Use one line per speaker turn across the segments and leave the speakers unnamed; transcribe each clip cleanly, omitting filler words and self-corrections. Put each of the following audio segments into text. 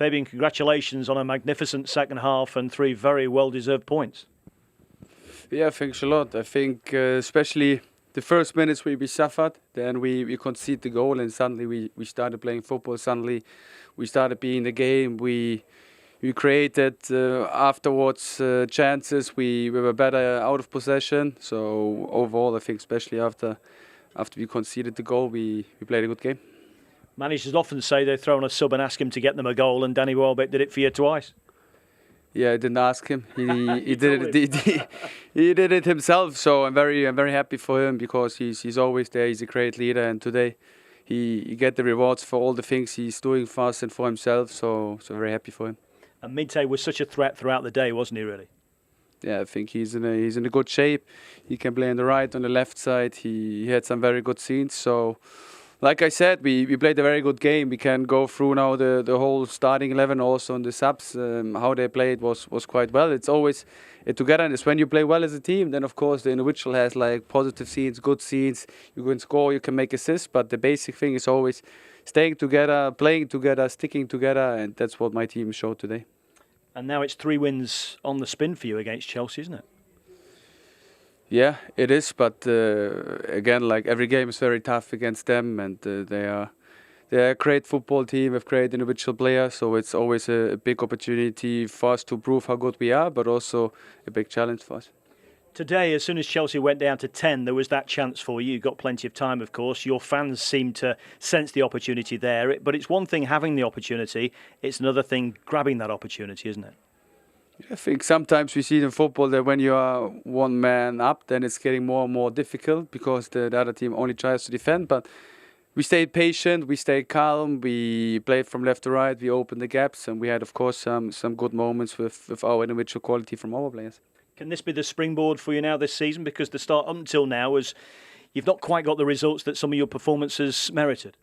Fabian, congratulations on a magnificent second half and 3 very well-deserved points.
Yeah, thanks a lot. I think especially the first minutes we suffered, then we conceded the goal and suddenly we started playing football. Suddenly we started being the game. We created afterwards chances. We were better out of possession. So overall, I think especially after we conceded the goal, we played a good game.
Managers often say they throw on a sub and ask him to get them a goal, and Danny Welbeck did it for you twice.
Yeah, I didn't ask him. He did it. He did it himself. So I'm very happy for him because he's always there. He's a great leader, and today he get the rewards for all the things he's doing for us and for himself. So very happy for him.
And Minte was such a threat throughout the day, wasn't he? Really?
Yeah, I think he's in a good shape. He can play on the right, on the left side. He had some very good scenes. So, like I said, we played a very good game. We can go through now the whole starting 11, also on the subs. How they played was quite well. It's always a togetherness. When you play well as a team, then of course the individual has like positive scenes, good scenes. You can score, you can make assists, but the basic thing is always staying together, playing together, sticking together, and that's what my team showed today.
And now it's 3 wins on the spin for you against Chelsea, isn't it?
Yeah, it is. But again, like every game is very tough against them, and they're a great football team with great individual players. So it's always a big opportunity for us to prove how good we are, but also a big challenge for us.
Today, as soon as Chelsea went down to 10, there was that chance for you. You got plenty of time, of course. Your fans seemed to sense the opportunity there. But it's one thing having the opportunity. It's another thing grabbing that opportunity, isn't it?
I think sometimes we see in football that when you are one man up, then it's getting more and more difficult because the other team only tries to defend. But we stayed patient, we stayed calm, we played from left to right, we opened the gaps, and we had, of course, some good moments with our individual quality from our players.
Can this be the springboard for you now this season? Because the start up until now was you've not quite got the results that some of your performances merited.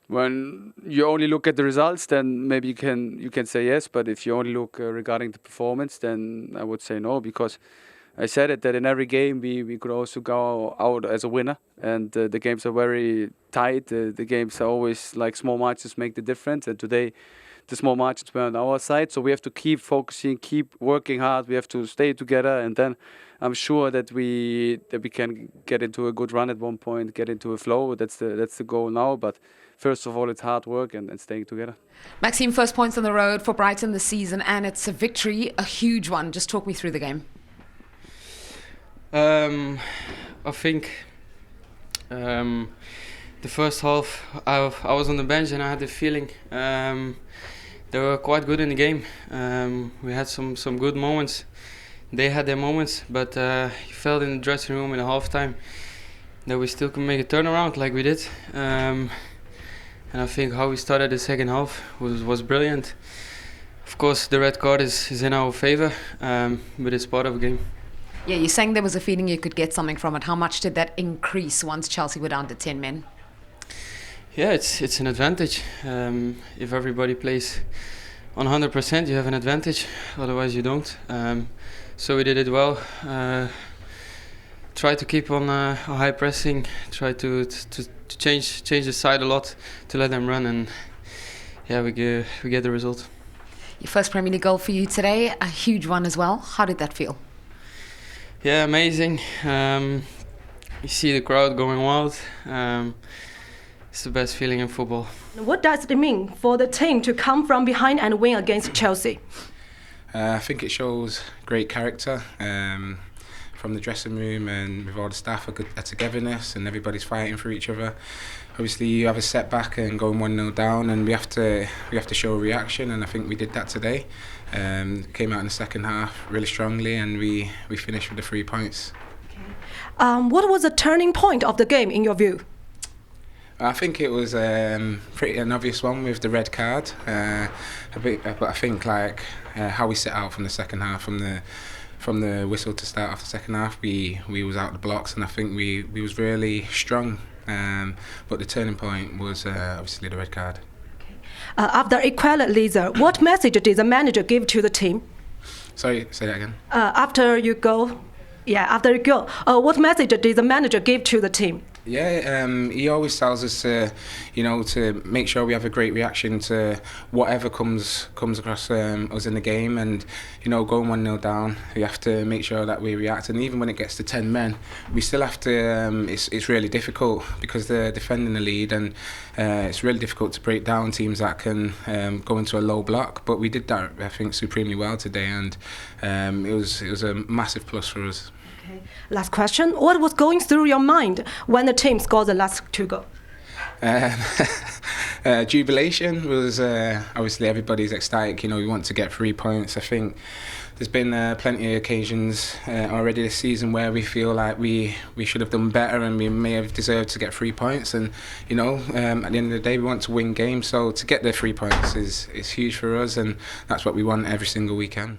When you only look at the results, then maybe you can say yes. But if you only look regarding the performance, then I would say no. Because I said it that in every game we could also go out as a winner. And the games are very tight. The games are always like small margins make the difference. And today the small margins were on our side. So we have to keep focusing, keep working hard. We have to stay together. And then I'm sure that we can get into a good run at one point, get into a flow. That's the goal now. But first of all, it's hard work and staying together.
Maxim, first points on the road for Brighton this season, and it's a victory, a huge one. Just talk me through the game.
I think the first half I was on the bench and I had the feeling they were quite good in the game. We had some good moments. They had their moments, but you felt in the dressing room in the halftime that we still can make a turnaround like we did. And I think how we started the second half was brilliant. Of course, the red card is in our favour, but it's part of the game.
Yeah, you're saying there was a feeling you could get something from it. How much did that increase once Chelsea were down to 10 men?
Yeah, it's an advantage. If everybody plays on 100%, you have an advantage. Otherwise, you don't. So we did it well. Try to keep on high pressing. Try to change the side a lot to let them run, and yeah, we get the result.
Your first Premier League goal for you today, a huge one as well. How did that feel?
Yeah, amazing. You see the crowd going wild. It's the best feeling in football.
What does it mean for the team to come from behind and win against Chelsea?
I think it shows great character from the dressing room, and with all the staff, a togetherness, and everybody's fighting for each other. Obviously, you have a setback and going 1-0 down, and we have to show a reaction, and I think we did that today. Came out in the second half really strongly, and we finished with the 3 points.
Okay. What was the turning point of the game in your view?
I think it was pretty an obvious one with the red card. But I think like how we set out from the second half, from the whistle to start off the second half, we was out the blocks, and I think we was really strong. But the turning point was obviously the red card.
Okay. After equalizer, what message did the manager give to the team?
Sorry, say that again.
After you go, what message did the manager give to the team?
Yeah, he always tells us to, to make sure we have a great reaction to whatever comes across us in the game, and going 1-0 down, we have to make sure that we react. And even when it gets to 10 men, we still have to. It's really difficult because they're defending the lead, and it's really difficult to break down teams that can go into a low block. But we did that, I think, supremely well today, and it was a massive plus for us.
Okay. Last question. What was going through your mind when the team scored the last 2 goals?
Jubilation was obviously everybody's ecstatic. We want to get 3 points. I think there's been plenty of occasions already this season where we feel like we should have done better and we may have deserved to get 3 points. And at the end of the day, we want to win games. So to get the 3 points is huge for us, and that's what we want every single weekend.